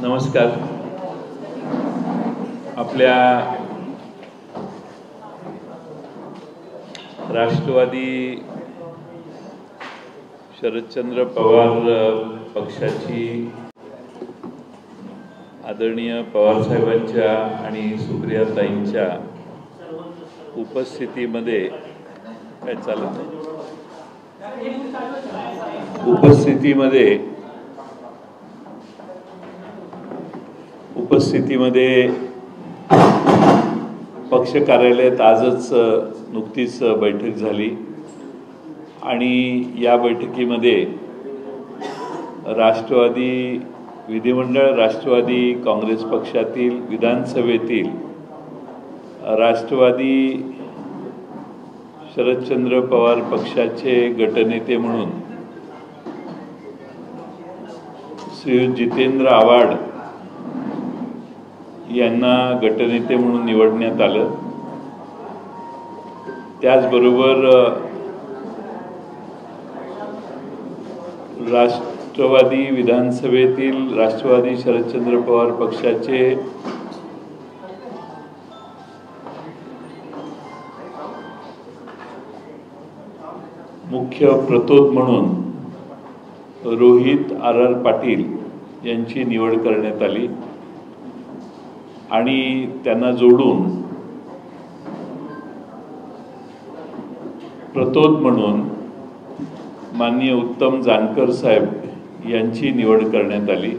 नमस्कार. आपल्या राष्ट्रवादी शरदचंद्र पवार पक्षाची आदरणीय पवार साहेबांच्या आणि सुप्रियाताईंच्या उपस्थितीमध्ये काय चालत आहे, उपस्थितीमध्ये पक्ष कार्यालयात आजच नुकतीच बैठक झाली आणि या बैठकीमध्ये राष्ट्रवादी विधिमंडळ, राष्ट्रवादी काँग्रेस पक्षातील, विधानसभेतील राष्ट्रवादी शरदचंद्र पवार पक्षाचे गटनेते म्हणून श्री जितेंद्र आव्हाड यांना गटनेते म्हणून निवडण्यात आलं। त्याचबरोबर राष्ट्रवादी विधानसभेतील राष्ट्रवादी शरदचंद्र पवार पक्षाचे मुख्य प्रतोद म्हणून रोहित आर पाटील यांची निवड करण्यात आली आणि त्यांना जोडून प्रतोद म्हणून माननीय उत्तम जानकर साहेब यांची निवड करण्यात आली।